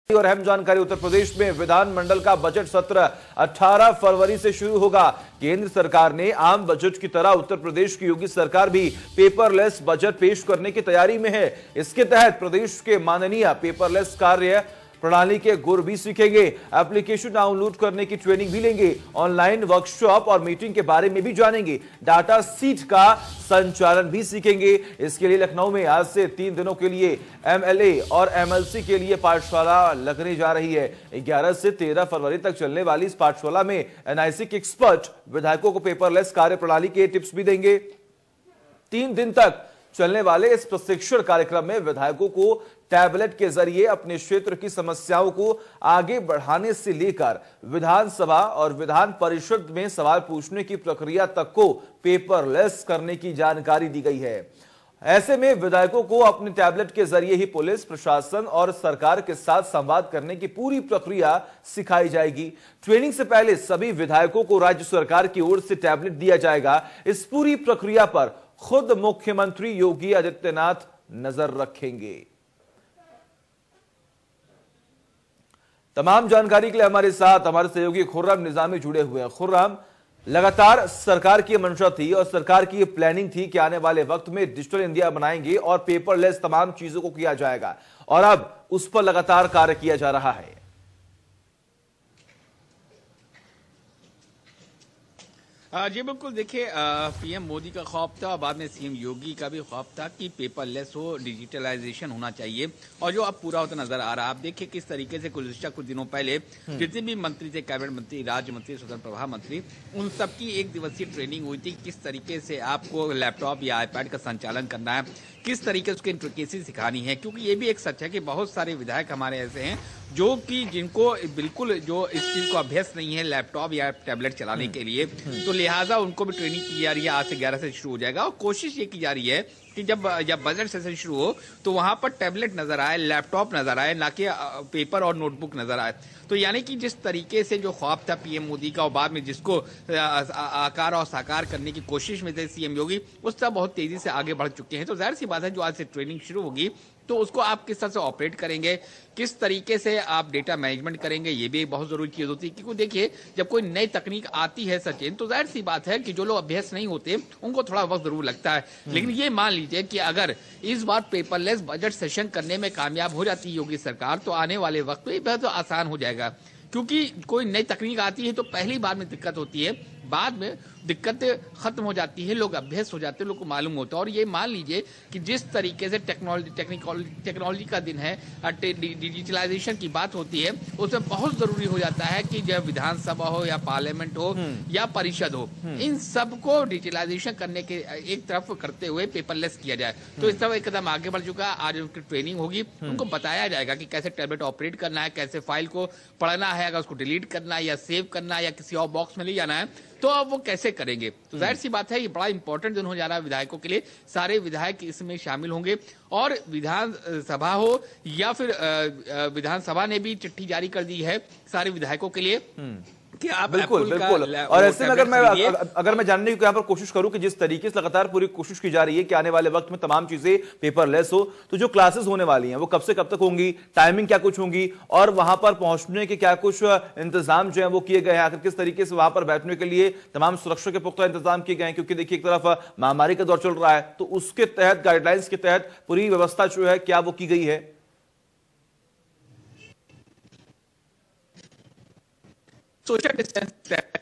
और अहम जानकारी, उत्तर प्रदेश में विधानमंडल का बजट सत्र 18 फरवरी से शुरू होगा। केंद्र सरकार ने आम बजट की तरह उत्तर प्रदेश की योगी सरकार भी पेपरलेस बजट पेश करने की तैयारी में है। इसके तहत प्रदेश के माननीय पेपरलेस कार्य प्रणाली के गुर भी सीखेंगे, एप्लीकेशन डाउनलोड करने की ट्रेनिंग भी लेंगे, ऑनलाइन वर्कशॉप और मीटिंग के बारे में भी जानेंगे, डाटा सीट का संचालन भी सीखेंगे। इसके लिए लखनऊ में आज से 3 दिनों के लिए एमएलए और एमएलसी के लिए पाठशाला लगने जा रही है। 11 से 13 फरवरी तक चलने वाली इस पाठशाला में एनआईसी के एक्सपर्ट विधायकों को पेपरलेस कार्य प्रणाली के टिप्स भी देंगे। 3 दिन तक चलने वाले इस प्रशिक्षण कार्यक्रम में विधायकों को टैबलेट के जरिए अपने क्षेत्र की समस्याओं को आगे बढ़ाने से लेकर विधानसभा और विधान परिषद में सवाल पूछने की प्रक्रिया तक को पेपरलेस करने की जानकारी दी गई है। ऐसे में विधायकों को अपने टैबलेट के जरिए ही पुलिस प्रशासन और सरकार के साथ संवाद करने की पूरी प्रक्रिया सिखाई जाएगी। ट्रेनिंग से पहले सभी विधायकों को राज्य सरकार की ओर से टैबलेट दिया जाएगा। इस पूरी प्रक्रिया पर खुद मुख्यमंत्री योगी आदित्यनाथ नजर रखेंगे। तमाम जानकारी के लिए हमारे साथ हमारे सहयोगी खुर्रम निजामी जुड़े हुए हैं। खुर्रम, लगातार सरकार की मंशा थी और सरकार की प्लानिंग थी कि आने वाले वक्त में डिजिटल इंडिया बनाएंगे और पेपरलेस तमाम चीजों को किया जाएगा, और अब उस पर लगातार कार्य किया जा रहा है। जी बिल्कुल, देखिए पीएम मोदी का ख्वाब था और बाद में सीएम योगी का भी ख्वाब था कि पेपरलेस हो, डिजिटलाइजेशन होना चाहिए, और जो अब पूरा होता नजर आ रहा है। आप देखिए किस तरीके से कुछ दिनों पहले जितने भी मंत्री थे, कैबिनेट मंत्री, राज्य मंत्री, स्वतंत्र प्रभार मंत्री, उन सबकी 1 दिवसीय ट्रेनिंग हुई थी। किस तरीके से आपको लैपटॉप या आईपैड का संचालन करना है, किस तरीके से उसकी इंट्रिकेसी सिखानी है, क्योंकि ये भी एक सच है कि बहुत सारे विधायक हमारे ऐसे हैं जो कि जिनको बिल्कुल जो इस चीज को अभ्यस्त नहीं है लैपटॉप या टैबलेट चलाने के लिए, तो लिहाजा उनको भी ट्रेनिंग की जा रही है। आज से 11 से शुरू हो जाएगा और कोशिश ये की जा रही है कि जब बजट सेशन शुरू हो तो वहां पर टैबलेट नजर आए, लैपटॉप नजर आए, ना कि पेपर और नोटबुक नजर आए। तो यानी कि जिस तरीके से जो ख्वाब था पीएम मोदी का और बाद में जिसको आकार और साकार करने की कोशिश में थे सीएम योगी, उस तरह बहुत तेजी से आगे बढ़ चुके हैं। तो जाहिर सी बात है जो आज से ट्रेनिंग शुरू होगी तो उसको आप किस तरह से ऑपरेट करेंगे, किस तरीके से आप डेटा मैनेजमेंट करेंगे, ये भी एक बहुत जरूरी चीज होती है। क्योंकि देखिए जब कोई नई तकनीक आती है सचिन, तो जाहिर सी बात है कि जो लोग अभ्यस्त नहीं होते उनको थोड़ा वक्त जरूर लगता है। लेकिन ये मान लीजिए कि अगर इस बार पेपरलेस बजट सेशन करने में कामयाब हो जाती है योगी सरकार, तो आने वाले वक्त में बहुत आसान हो जाएगा। क्योंकि कोई नई तकनीक आती है तो पहली बार में दिक्कत होती है, बाद में दिक्कतें खत्म हो जाती है, लोग अभ्यस्त हो जाते हैं, लोग को मालूम होता है। और ये मान लीजिए कि जिस तरीके से टेक्नोलॉजी का दिन है, डिजिटलाइजेशन की बात होती है, उसमें बहुत जरूरी हो जाता है कि जब विधानसभा हो या पार्लियामेंट हो या परिषद हो, इन सबको डिजिटलाइजेशन करने के एक तरफ करते हुए पेपरलेस किया जाए। तो इस तरह एक कदम आगे बढ़ चुका है। आज उनकी ट्रेनिंग होगी, उनको बताया जाएगा कि कैसे टैबलेट ऑपरेट करना है, कैसे फाइल को पढ़ना है, अगर उसको डिलीट करना है या सेव करना है या किसी और बॉक्स में ले जाना है तो अब वो कैसे करेंगे। तो जाहिर सी बात है ये बड़ा इंपॉर्टेंट दिन हो जा रहा है विधायकों के लिए। सारे विधायक इसमें शामिल होंगे और विधानसभा हो या फिर विधानसभा ने भी चिट्ठी जारी कर दी है सारे विधायकों के लिए कि आप बिल्कुल। और ऐसे में अगर मैं जानने की यहाँ पर कोशिश करूं कि जिस तरीके से लगातार पूरी कोशिश की जा रही है कि आने वाले वक्त में तमाम चीजें पेपरलेस हो, तो जो क्लासेस होने वाली हैं वो कब से कब तक होंगी, टाइमिंग क्या कुछ होंगी, और वहां पर पहुंचने के क्या कुछ इंतजाम जो है वो किए गए हैं, आखिर किस तरीके से वहां पर बैठने के लिए तमाम सुरक्षा के पुख्ता इंतजाम किए गए हैं। क्योंकि देखिए एक तरफ महामारी का दौर चल रहा है, तो उसके तहत गाइडलाइंस के तहत पूरी व्यवस्था जो है क्या वो की गई है। सोशल डिस्टेंस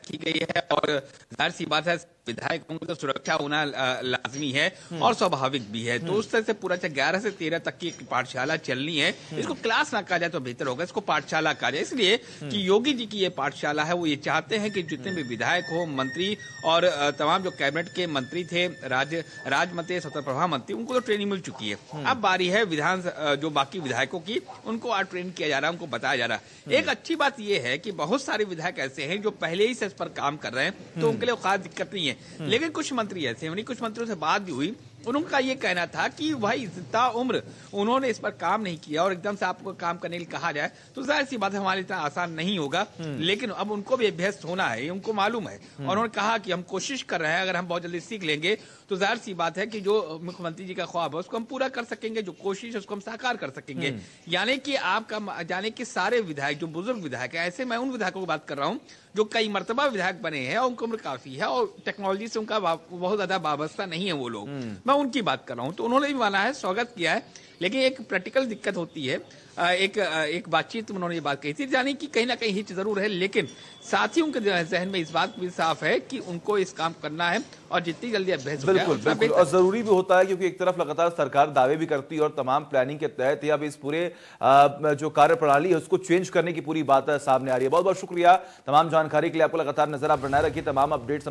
की गई है और जाहिर सी बात है विधायकों की तो सुरक्षा होना लाजमी है और स्वाभाविक भी है। तो उस तरह से पूरा 11 से 13 तक की पाठशाला चलनी है। इसको क्लास ना कहा जाए तो बेहतर होगा, इसको पाठशाला कहा जाए, इसलिए कि योगी जी की ये पाठशाला है। वो ये चाहते हैं कि जितने भी विधायक हो, मंत्री और तमाम जो कैबिनेट के मंत्री थे, राज्य मंत्री, स्वतंत्र प्रभार मंत्री, उनको तो ट्रेनिंग मिल चुकी है। अब बारी है जो बाकी विधायकों की, उनको आज ट्रेन किया जा रहा है, उनको बताया जा रहा है। एक अच्छी बात यह है कि बहुत सारे विधायक ऐसे हैं जो पहले ही से इस पर काम कर रहे हैं, तो उनके लिए खास दिक्कत नहीं है। लेकिन कुछ मंत्री ऐसे हैं, कुछ मंत्रियों से बात भी हुई उनका ये कहना था कि भाई इतना उम्र उन्होंने इस पर काम नहीं किया और एकदम से आपको काम करने के लिए कहा जाए तो जाहिर सी बात है हमारे इतना आसान नहीं होगा। लेकिन अब उनको भी अभ्यस्त होना है, उनको मालूम है और उन्होंने कहा कि हम कोशिश कर रहे हैं, अगर हम बहुत जल्दी सीख लेंगे तो जाहिर सी बात है कि जो मुख्यमंत्री जी का ख्वाब है उसको हम पूरा कर सकेंगे, जो कोशिश है उसको हम साकार कर सकेंगे। यानी कि आपका जाने कि सारे विधायक जो बुजुर्ग विधायक है, ऐसे मैं उन विधायकों की बात कर रहा हूँ जो कई मर्तबा विधायक बने हैं और उनकी उम्र काफी है और टेक्नोलॉजी से उनका बहुत ज्यादा वाबस्ता नहीं है वो लोग, मैं उनकी बात कर रहा हूँ। तो उन्होंने भी माना है, स्वागत किया है, लेकिन एक प्रैक्टिकल दिक्कत होती है। एक बातचीत में उन्होंने ये बात कही थी, यानी कि कहीं ना कहीं हिच जरूर है, लेकिन साथ ही उनके जहन में इस बात भी साफ है कि उनको इस काम करना है और जितनी जल्दी अभ्यास हो जाए बिल्कुल और जरूरी भी होता है, क्योंकि एक तरफ लगातार सरकार दावे भी करती है और तमाम प्लानिंग के तहत अब इस पूरे जो कार्य प्रणाली है उसको चेंज करने की पूरी बात सामने आ रही है। बहुत बहुत शुक्रिया तमाम जानकारी के लिए, आपको लगातार नजर आप बनाए रखिए, तमाम अपडेट्स